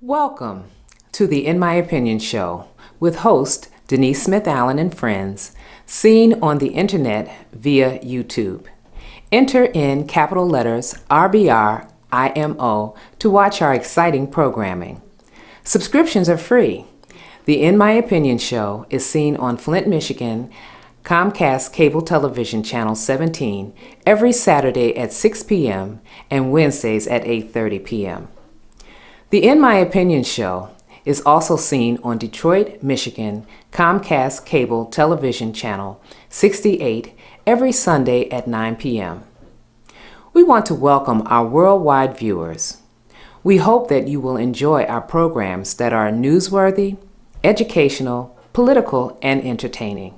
Welcome to the In My Opinion show with host Denise Smith Allen and friends, seen on the internet via YouTube. Enter in capital letters RBRIMO to watch our exciting programming. Subscriptions are free. The In My Opinion show is seen on Flint, Michigan, Comcast Cable Television Channel 17 every Saturday at 6 p.m. and Wednesdays at 8:30 p.m. The In My Opinion show is also seen on Detroit, Michigan, Comcast Cable Television Channel 68 every Sunday at 9 p.m. We want to welcome our worldwide viewers. We hope that you will enjoy our programs that are newsworthy, educational, political, and entertaining.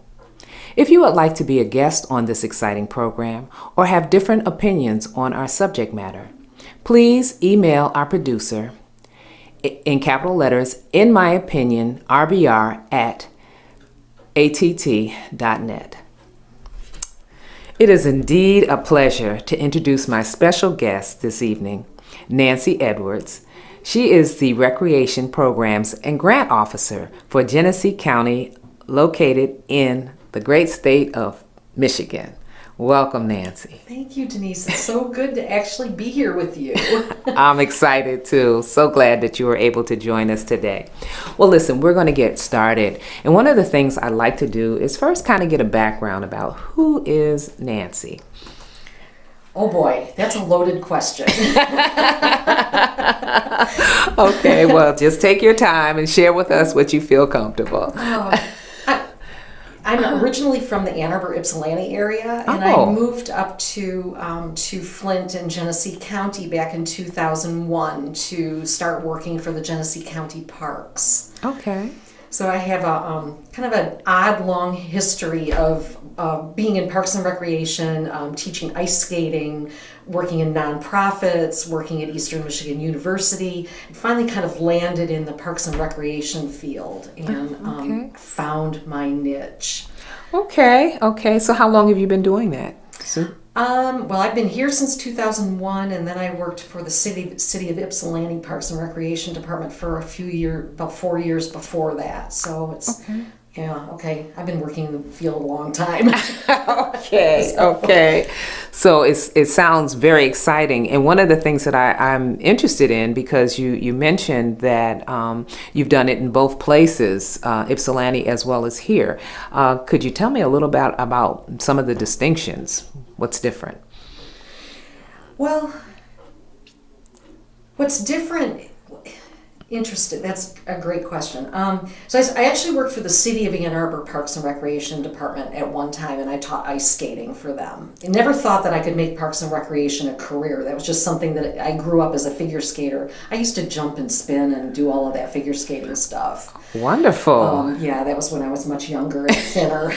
If you would like to be a guest on this exciting program or have different opinions on our subject matter, please email our producer in capital letters, in my opinion, rbr@att.net. It is indeed a pleasure to introduce my special guest this evening, Nancy Edwards. She is the Recreation Programs and Grant Officer for Gennesee County, located in the great state of Michigan. Welcome, Nancy. Thank you, Denise. It's so good to actually be here with you. I'm excited too. So glad that you were able to join us today. Well, listen, we're going to get started. And one of the things I like to do is first kind of get a background about who is Nancy. Oh boy, that's a loaded question. Okay, well, just take your time and share with us what you feel comfortable. I'm originally from the Ann Arbor, Ypsilanti area, and I moved up to Flint and Genesee County back in 2001 to start working for the Genesee County Parks. Okay. So I have a kind of an odd, long history of being in Parks and Recreation, teaching ice skating, working in nonprofits, working at Eastern Michigan University, and finally kind of landed in the Parks and Recreation field and found my niche. Okay. So how long have you been doing that? Well, I've been here since 2001, and then I worked for the city of Ypsilanti Parks and Recreation Department for about 4 years before that. So it's, I've been working in the field a long time. Okay. So it sounds very exciting. And one of the things that I'm interested in, because you mentioned that you've done it in both places, Ypsilanti as well as here. Could you tell me a little bit about some of the distinctions? What's different? Well, what's different? Interesting. That's a great question. So I actually worked for the City of Ann Arbor Parks and Recreation Department at one time, and I taught ice skating for them. I never thought that I could make Parks and Recreation a career. That was just something that I grew up as a figure skater. I used to jump and spin and do all of that figure skating stuff. Wonderful. That was when I was much younger and thinner.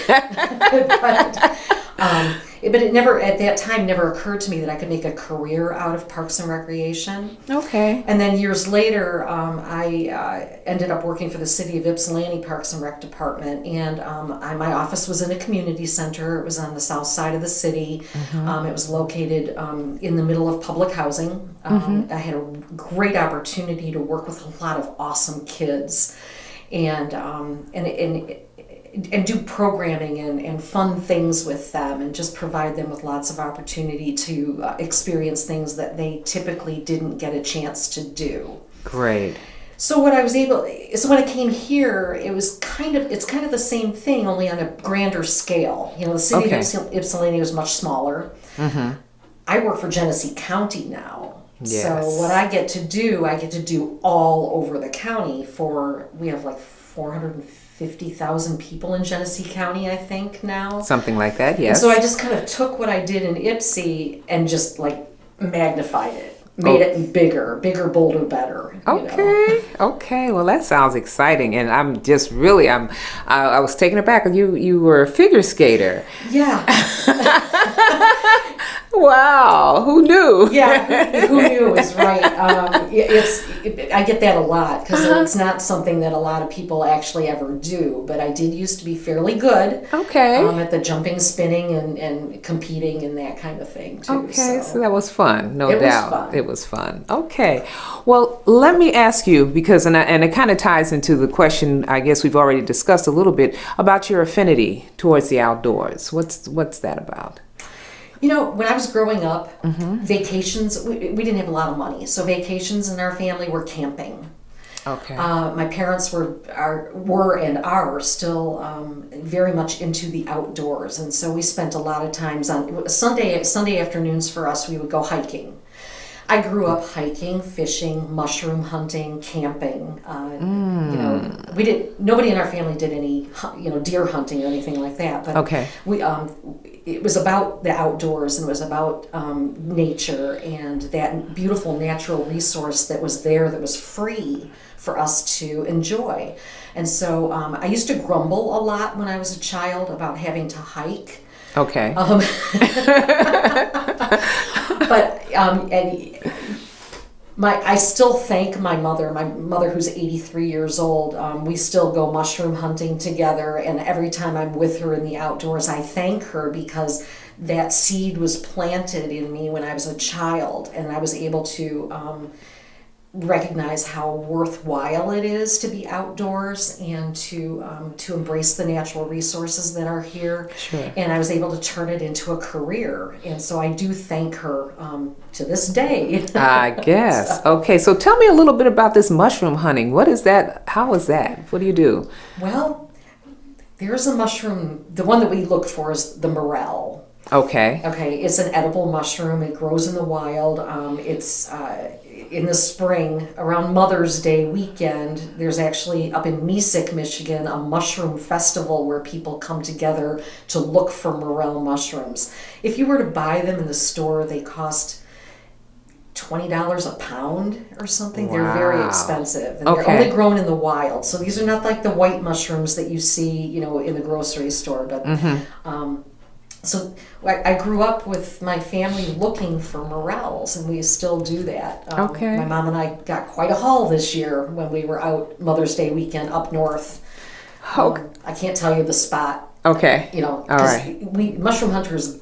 But it never, at that time, never occurred to me that I could make a career out of Parks and Recreation. Okay. And then years later, I ended up working for the City of Ypsilanti Parks and Rec Department, and my office was in a community center. It was on the south side of the city. It was located in the middle of public housing. I had a great opportunity to work with a lot of awesome kids, and do programming and fun things with them, and just provide them with lots of opportunity to experience things that they typically didn't get a chance to do. Great. So when I came here, it's kind of the same thing, only on a grander scale. The city of Ypsilanti was much smaller. I work for Genesee County now. Yes. So what I get to do all over the county. We have like 450,000 people in Genesee County, I think, now. Something like that, yes. And so I just kind of took what I did in Ypsi and just like magnified it. Made it bigger, bolder, better. Okay. Well, that sounds exciting, and I'm just really, I was taken aback. You were a figure skater. Yeah. Wow, who knew? Yeah, who knew is right. I get that a lot because it's not something that a lot of people actually ever do. But I did used to be fairly good Okay. at the jumping, spinning, and competing and that kind of thing too. Okay, so that was fun, no It was doubt. fun. It was fun. Okay, well, let me ask you because, and it kind of ties into the question I guess we've already discussed a little bit about your affinity towards the outdoors. What's that about? When I was growing up, vacations, we didn't have a lot of money. So vacations in our family were camping. Okay. My parents were and are still very much into the outdoors. And so we spent a lot of times on Sunday afternoons for us, we would go hiking. I grew up hiking, fishing, mushroom hunting, camping. Nobody in our family did any, deer hunting or anything like that. But Okay. it was about the outdoors and it was about nature and that beautiful natural resource that was there that was free for us to enjoy. And so I used to grumble a lot when I was a child about having to hike. Okay. I still thank my mother who's 83 years old. We still go mushroom hunting together, and every time I'm with her in the outdoors, I thank her because that seed was planted in me when I was a child, and I was able to recognize how worthwhile it is to be outdoors and to embrace the natural resources that are here. Sure. And I was able to turn it into a career, and so I do thank her to this day. I guess. Okay, so tell me a little bit about this mushroom hunting. What is that? How is that? What do you do? Well, there's a mushroom. The one that we look for is the morel. Okay. Okay, it's an edible mushroom. It grows in the wild. It's in the spring, around Mother's Day weekend, there's actually up in Mesik, Michigan, a mushroom festival where people come together to look for morel mushrooms. If you were to buy them in the store, they cost $20 a pound or something. Wow. They're very expensive. And Okay. they're only grown in the wild. So these are not like the white mushrooms that you see, in the grocery store. But so I grew up with my family looking for morels, and we still do that. Okay. My mom and I got quite a haul this year when we were out Mother's Day weekend up north. I can't tell you the spot. Okay. All right. We mushroom hunters.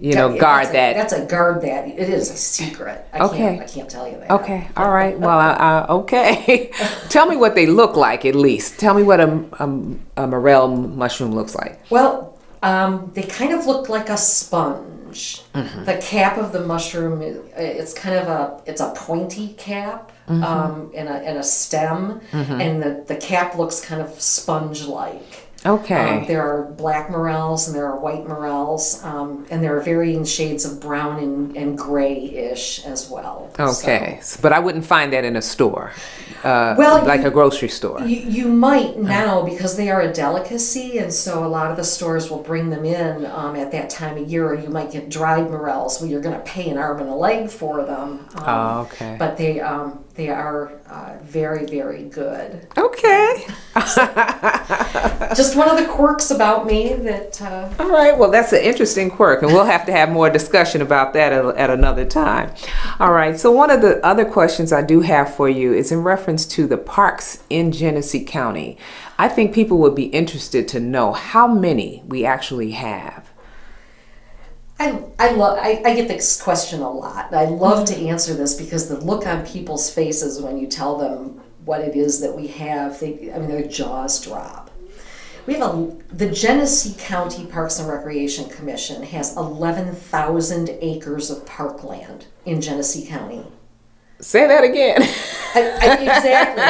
Guard that. That's a guard that. It is a secret. I can't tell you that. Okay. All right. Well, okay. Tell me what they look like, at least. Tell me what a morel mushroom looks like. Well, they kind of look like a sponge. The cap of the mushroom, it's kind of it's a pointy cap and a stem, and the cap looks kind of sponge-like. Okay. There are black morels and there are white morels, and there are varying shades of brown and grayish as well. Okay. But I wouldn't find that in a store, Well, a grocery store. You might now because they are a delicacy, and so a lot of the stores will bring them in at that time of year, or you might get dried morels. Well, you're going to pay an arm and a leg for them. Okay. But they are very, very good. Okay. Just one of the quirks about me that... All right. Well, that's an interesting quirk, and we'll have to have more discussion about that at another time. All right. So one of the other questions I do have for you is in reference to the parks in Genesee County. I think people would be interested to know how many we actually have. I get this question a lot. I love to answer this because the look on people's faces when you tell them what it is that we have, their jaws drop. The Genesee County Parks and Recreation Commission has 11,000 acres of parkland in Genesee County. Say that again. Exactly.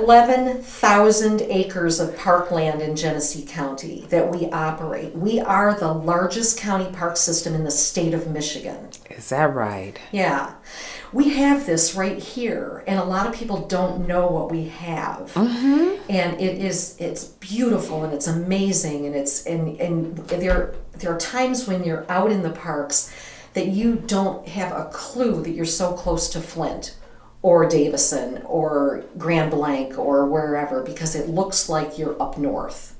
11,000 acres of parkland in Genesee County that we operate. We are the largest county park system in the state of Michigan. Is that right? Yeah. We have this right here, and a lot of people don't know what we have. And it's beautiful and it's amazing, and there are times when you're out in the parks that you don't have a clue that you're so close to Flint or Davison or Grand Blanc or wherever, because it looks like you're up north.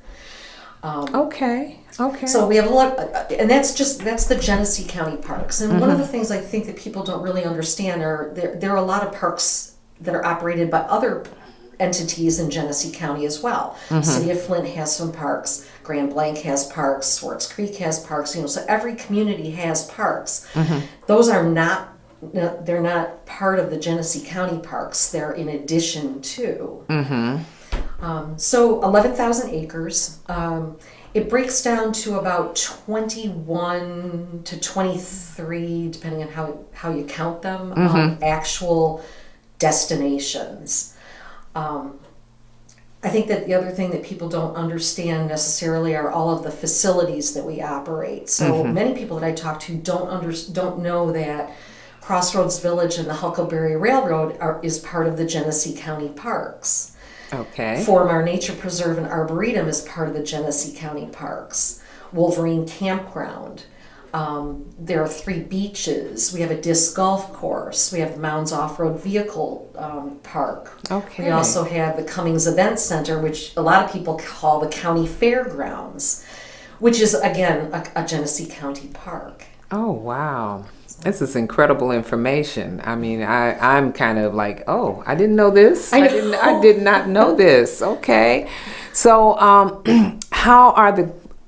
Okay. Okay. So we have a lot, and that's the Genesee County parks. And one of the things I think that people don't really understand are there are a lot of parks that are operated by other entities in Genesee County as well. City of Flint has some parks. Grand Blanc has parks. Swartz Creek has parks. So every community has parks. Those are not. They're not part of the Genesee County parks. They're in addition to. So 11,000 acres. It breaks down to about 21 to 23, depending on how you count them, actual destinations. I think that the other thing that people don't understand necessarily are all of the facilities that we operate. So many people that I talk to don't know that Crossroads Village and the Huckleberry Railroad is part of the Genesee County Parks. Okay. Formar Nature Preserve and Arboretum is part of the Genesee County Parks. Wolverine Campground. There are 3 beaches. We have a disc golf course. We have the Mounds Off-Road Vehicle Park. Okay. We also have the Cummings Event Center, which a lot of people call the County Fairgrounds, which is, again, a Genesee County park. Oh, wow. This is incredible information. I mean, I'm kind of like, oh, I didn't know this. I know. I did not know this. Okay. So, how are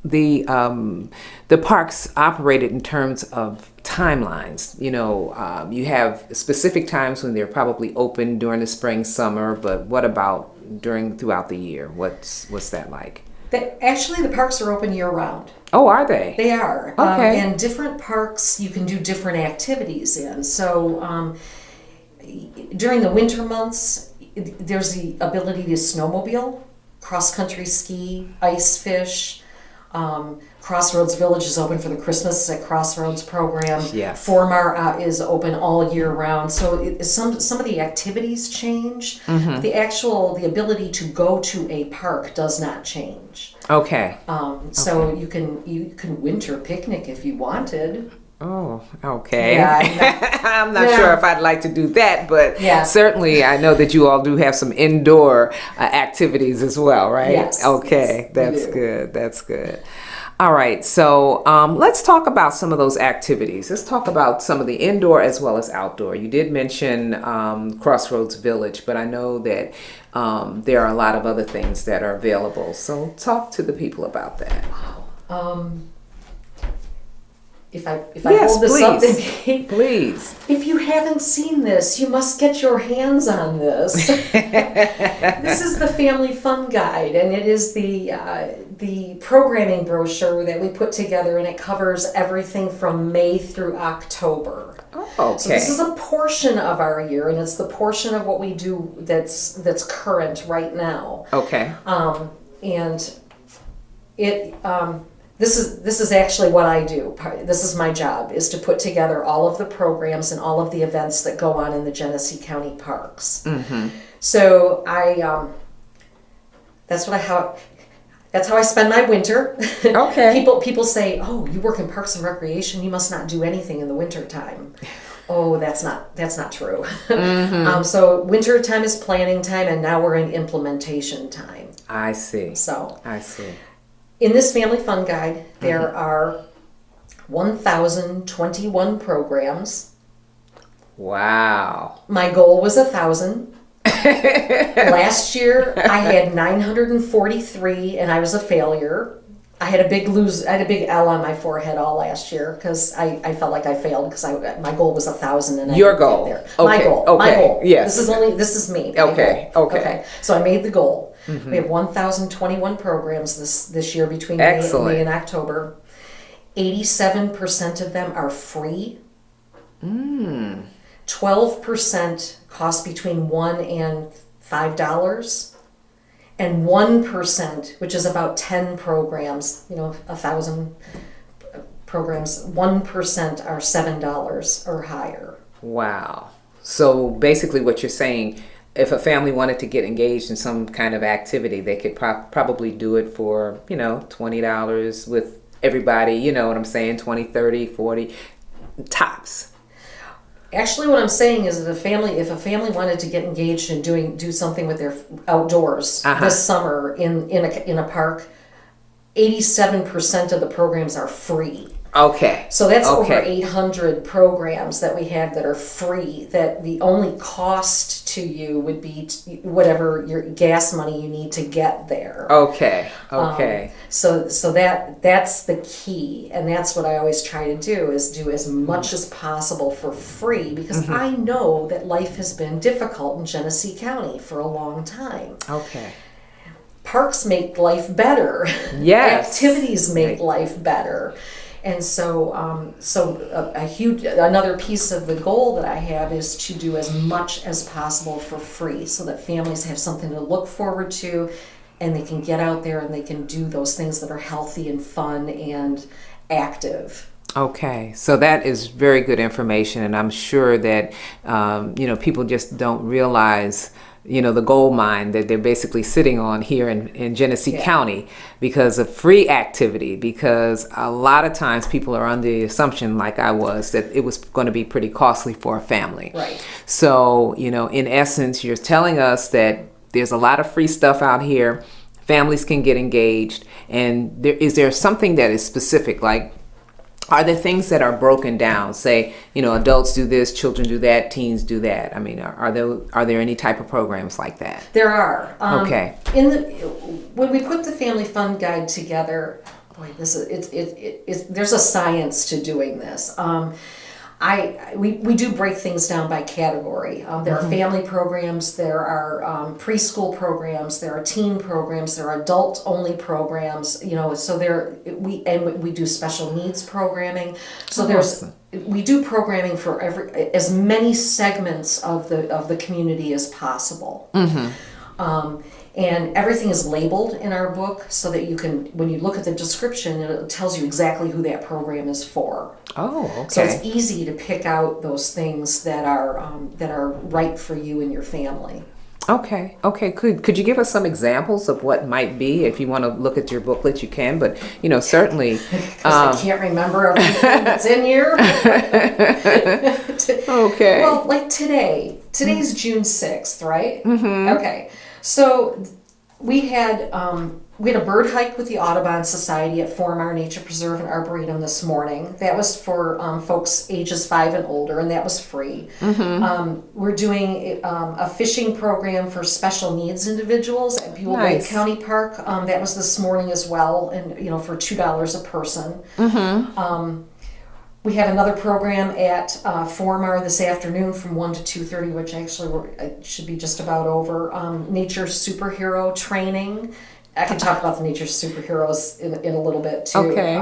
the parks operated in terms of timelines? You have specific times when they're probably open during the spring, summer, but what about throughout the year? What's that like? Actually, the parks are open year-round. Oh, are they? They are. Okay. And different parks you can do different activities in. So during the winter months, there's the ability to snowmobile, cross-country ski, ice fish. Crossroads Village is open for the Christmas at Crossroads program. Yes. Formar is open all year round. So some of the activities change. The ability to go to a park does not change. Okay. So you can winter picnic if you wanted. Oh, okay. Yeah, I'm not sure if I'd like to do that, but Yeah. certainly I know that you all do have some indoor activities as well, right? Yes. Okay, Yes, we that's do. good. That's good. All right, so let's talk about some of those activities. Let's talk about some of the indoor as well as outdoor. You did mention Crossroads Village, but I know that there are a lot of other things that are available. So talk to the people about that. If I Yes, hold this up, please. Please. if you haven't seen this, you must get your hands on this. This is the Family Fun Guide, and it is the programming brochure that we put together, and it covers everything from May through October. Oh, okay. So this is a portion of our year, and it's the portion of what we do that's current right now. Okay. And it this is actually what I do. This is my job, is to put together all of the programs and all of the events that go on in the Genesee County parks. So that's how I spend my winter. Okay. People say, "Oh, you work in Parks and Recreation. You must not do anything in the winter time." Oh, that's not true. So winter time is planning time, and now we're in implementation time. I see. So I see. in this Family Fun Guide, there are 1,021 programs. Wow. My goal was 1,000. Last year, I had 943, and I was a failure. I had a big L on my forehead all last year because I felt like I failed because my goal was 1,000 and I Your didn't goal. get there. Okay. My goal. Okay. My goal. Yes. This is me. My Okay. goal. Okay. So I made the goal. We have 1,021 programs this year between May and October. 87% of them are free. 12% cost between $1 and $5. And 1%, which is about 10 programs, 1,000 programs, 1% are $7 or higher. Wow. So basically what you're saying, if a family wanted to get engaged in some kind of activity, they could probably do it for, $20 with everybody, you know what I'm saying, 20, 30, 40 tops. Actually, what I'm saying is that if a family wanted to get engaged and do something with their outdoors this summer in a park, 87% of the programs are free. Okay. So that's over Okay. 800 programs that we have that are free, that the only cost to you would be whatever your gas money you need to get there. Okay. Okay. So that's the key, and that's what I always try to do, is do as much as possible for free, because I know that life has been difficult in Genesee County for a long time. Okay. Parks make life better. Yes. Activities make life better. And so, another piece of the goal that I have is to do as much as possible for free, so that families have something to look forward to, and they can get out there and they can do those things that are healthy and fun and active. Okay, so that is very good information, and I'm sure that people just don't realize the gold mine that they're basically sitting on here in Genesee County, because of free activity. Because a lot of times people are under the assumption, like I was, that it was going to be pretty costly for a family. Right. So in essence, you're telling us that there's a lot of free stuff out here. Families can get engaged, and is there something that is specific, like, are there things that are broken down? Say, adults do this, children do that, teens do that. I mean, are there any type of programs like that? There are. Okay. When we put the Family Fun Guide together, boy, there's a science to doing this. We do break things down by category. There are family programs, there are preschool programs, there are teen programs, there are adult-only programs. So we do special needs programming. So we do programming for as many segments of the community as possible. And everything is labeled in our book, so that you can, when you look at the description, it tells you exactly who that program is for. Oh, okay. So it's easy to pick out those things that are right for you and your family. Okay. Could you give us some examples of what might be? If you want to look at your booklet, you can. But certainly. Because I can't remember everything that's in here. Okay. Well, like today's June 6th, right? Mm-hmm. Okay. So we had a bird hike with the Audubon Society at Four-Mile Nature Preserve and Arboretum this morning. That was for folks ages 5 and older, and that was free. We're doing a fishing program for special needs individuals at Buell Lake County Park. That was this morning as well, and for $2 a person. We have another program at Formar this afternoon from 1 to 2:30, which actually should be just about over. Nature superhero training. I can talk about the nature superheroes in a little bit too. Okay.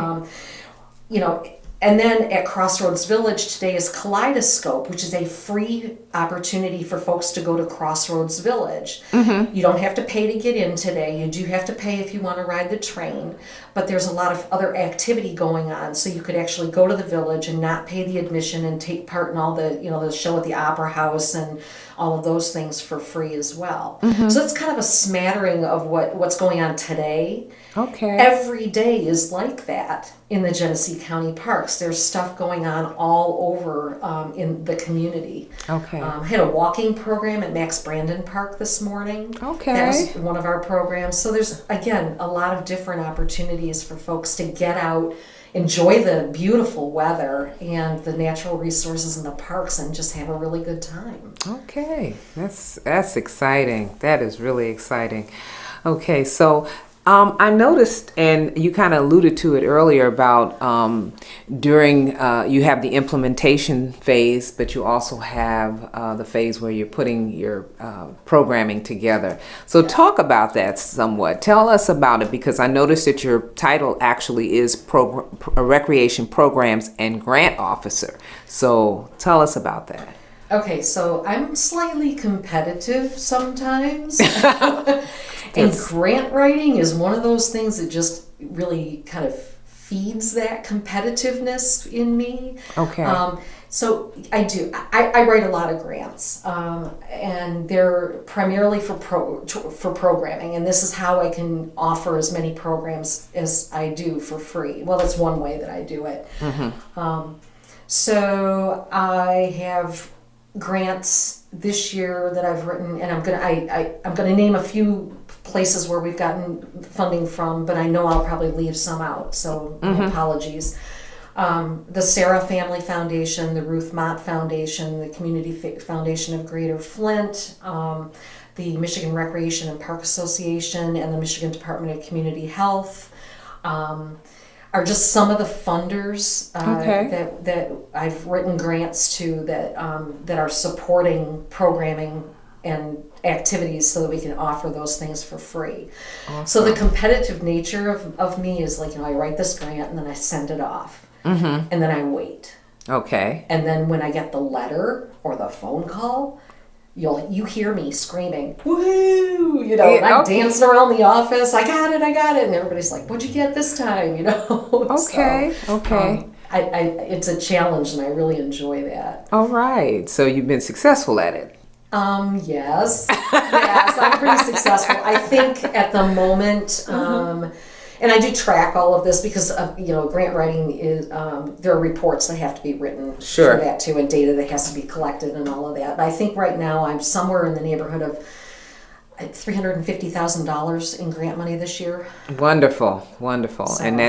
And then at Crossroads Village today is Kaleidoscope, which is a free opportunity for folks to go to Crossroads Village. You don't have to pay to get in today. You do have to pay if you want to ride the train, but there's a lot of other activity going on. So you could actually go to the village and not pay the admission and take part in all the show at the Opera House and all of those things for free as well. So it's kind of a smattering of what's going on today. Okay. Every day is like that in the Genesee County parks. There's stuff going on all over in the community. Okay. I had a walking program at Max Brandon Park this morning. Okay. That was one of our programs. So there's, again, a lot of different opportunities for folks to get out, enjoy the beautiful weather and the natural resources in the parks, and just have a really good time. Okay. That's exciting. That is really exciting. Okay, so I noticed, and you kind of alluded to it earlier, about during you have the implementation phase, but you also have the phase where you're putting your programming together. So talk about that somewhat. Tell us about it, because I noticed that your title actually is Recreation Programs and Grant Officer. So tell us about that. Okay, so I'm slightly competitive sometimes. And grant writing is one of those things that just really kind of feeds that competitiveness in me. Okay. So I do. I write a lot of grants, and they're primarily for programming. And this is how I can offer as many programs as I do for free. Well, that's one way that I do it. So I have grants this year that I've written, and I'm gonna name a few places where we've gotten funding from, but I know I'll probably leave some out, so my apologies. The Sarah Family Foundation, the Ruth Mott Foundation, the Community Foundation of Greater Flint, the Michigan Recreation and Park Association, and the Michigan Department of Community Health are just some of the funders that I've written grants to that are supporting programming and activities so that we can offer those things for free. Awesome. So the competitive nature of me is like, I write this grant and then I send it off. And then I wait. Okay. And then when I get the letter or the phone call, you hear me screaming, "Woo!" And I'm dancing around the office. I got it. And everybody's like, "What'd you get this time?" Okay. So, okay. It's a challenge, and I really enjoy that. All right. So you've been successful at it. Yes, I'm pretty successful. I think at the moment, and I do track all of this because grant writing is there are reports that have to be written for that too, and data that has to be collected and all of that. But I think right now I'm somewhere in the neighborhood of $350,000 in grant money this year. Wonderful. So. And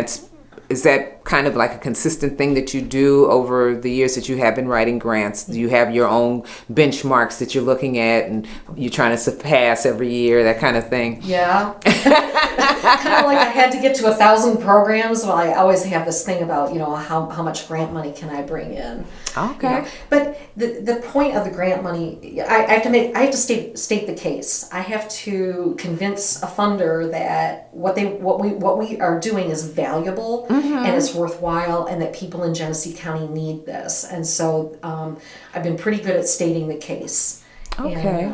is that kind of like a consistent thing that you do over the years that you have been writing grants? Do you have your own benchmarks that you're looking at and you're trying to surpass every year, that kind of thing? Yeah. Kind of like I had to get to 1,000 programs. Well, I always have this thing about, how much grant money can I bring in? Okay. But the point of the grant money, I have to state the case. I have to convince a funder that what we are doing is valuable and it's worthwhile, and that people in Genesee County need this. And so I've been pretty good at stating the case. Okay.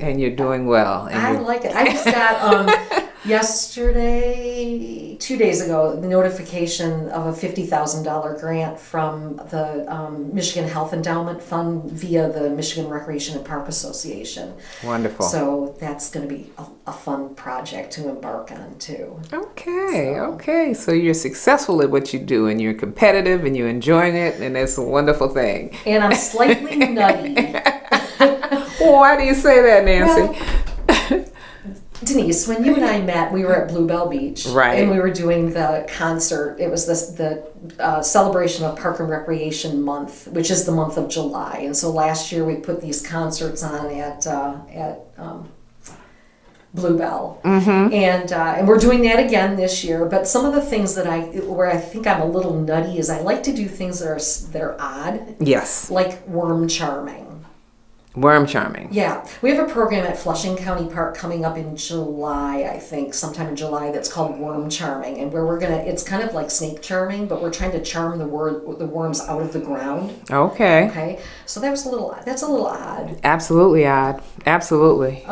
And you're doing well. I like it. I just got yesterday, 2 days ago, the notification of a $50,000 grant from the Michigan Health Endowment Fund via the Michigan Recreation and Park Association. Wonderful. So that's going to be a fun project to embark on too. Okay. So you're successful at what you do, and you're competitive, and you're enjoying it, and it's a wonderful thing. And I'm slightly nutty. Why do you say that, Nancy? Well, Denise, when you and I met, we were at Bluebell Beach, right? And we were doing the concert. It was the celebration of Park and Recreation Month, which is the month of July. And so last year we put these concerts on at Bluebell, and we're doing that again this year. But some of the things where I think I'm a little nutty is I like to do things that are odd. Yes. Like worm charming. Worm charming. Yeah. We have a program at Flushing County Park coming up in July, I think, sometime in July, that's called worm charming, and where it's kind of like snake charming, but we're trying to charm the worms out of the ground. Okay. So that's a little odd. Absolutely odd. Absolutely.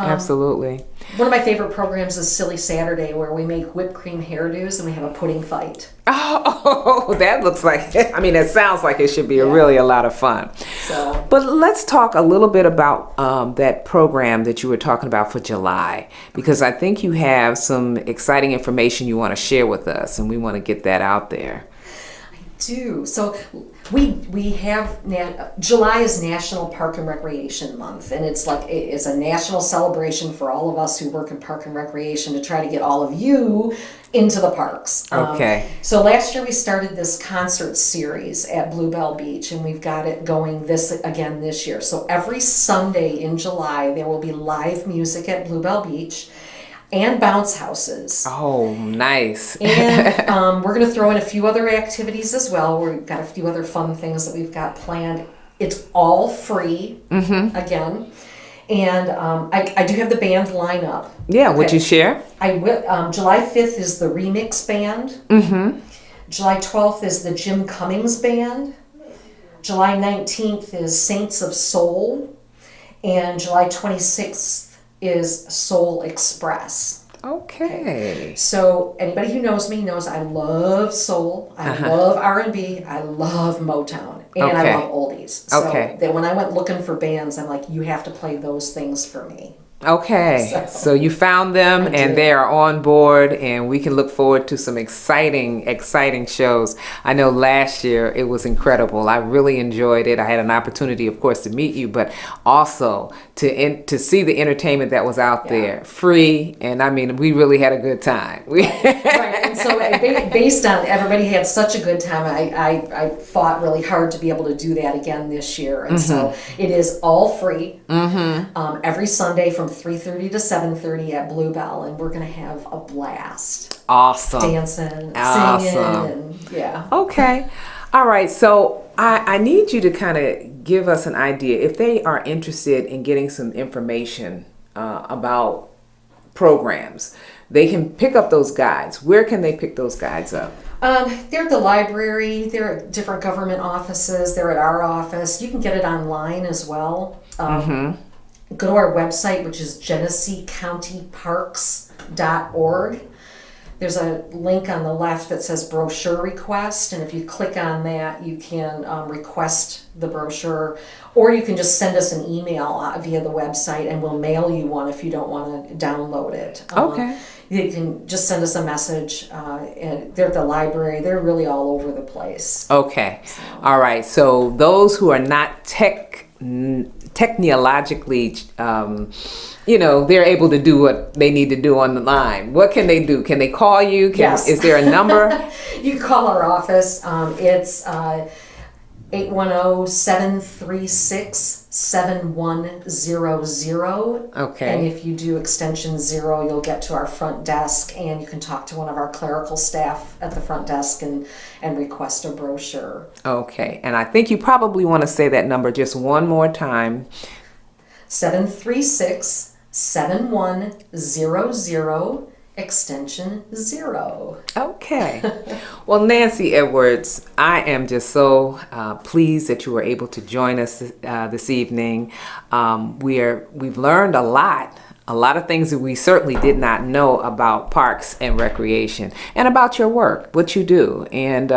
One of my favorite programs is Silly Saturday, where we make whipped cream hairdos and we have a pudding fight. Oh, that looks like, it sounds like it should be really a lot of fun. So, but let's talk a little bit about that program that you were talking about for July, because I think you have some exciting information you want to share with us, and we want to get that out there. I do. So we have July is National Park and Recreation Month, and it's a national celebration for all of us who work in park and recreation to try to get all of you into the parks. Okay. So last year we started this concert series at Bluebell Beach, and we've got it going this year. So every Sunday in July there will be live music at Bluebell Beach and bounce houses. Oh, nice. And we're going to throw in a few other activities as well. We've got a few other fun things that we've got planned. It's all free, again. And I do have the band lineup. Yeah, would you share? I will. July 5th is the Remix Band. July 12th is the Jim Cummings Band. July 19th is Saints of Soul. And July 26th is Soul Express. Okay. So anybody who knows me knows I love soul, I love R&B, I love Motown, and I love oldies. So that when I went looking for bands, I'm like, you have to play those things for me. Okay, so you found them I and did. they are on board, and we can look forward to some exciting shows. I know last year it was incredible. I really enjoyed it. I had an opportunity, of course, to meet you, but also to see the entertainment that was out Yeah. there, free, and I mean, we really had a good time. Right, and so based on everybody had such a good time, I fought really hard to be able to do that again this year, and so it is all free every Sunday from 3:30 to 7:30 at Bluebell, and we're gonna have a blast, Awesome. dancing, Awesome. singing, and yeah. Okay. All right. So I need you to kind of give us an idea if they are interested in getting some information about programs. They can pick up those guides. Where can they pick those guides up? They're at the library, they're at different government offices, they're at our office. You can get it online as well. Go to our website, which is GenneseeCountyParks.org. There's a link on the left that says brochure request, and if you click on that, you can request the brochure, or you can just send us an email via the website, and we'll mail you one if you don't want to download it. Okay. You can just send us a message, and they're at the library. They're really all over the place. Okay. All right. So those who are not technologically, they're able to do what they need to do on the line. What can they do? Can they call you? Yes. Is there a number? You can call our office. It's 810-736-7100. Okay. And if you do extension 0, you'll get to our front desk, and you can talk to one of our clerical staff at the front desk and request a brochure. Okay. And I think you probably want to say that number just one more time. 736-7100, extension 0. Okay. Well, Nancy Edwards, I am just so pleased that you were able to join us this evening. We've learned a lot of things that we certainly did not know about parks and recreation and about your work, what you do, and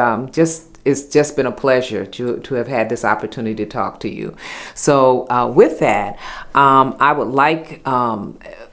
it's just been a pleasure to have had this opportunity to talk to you. So with that, I would like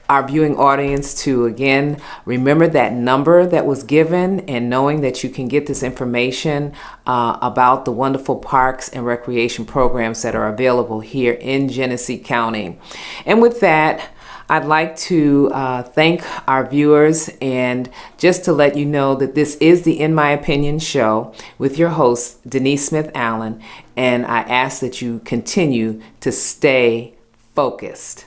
our viewing audience to again remember that number that was given, and knowing that you can get this information about the wonderful parks and recreation programs that are available here in Genesee County. And with that, I'd like to thank our viewers, and just to let you know that this is the In My Opinion show with your host, Denise Smith Allen, and I ask that you continue to stay focused.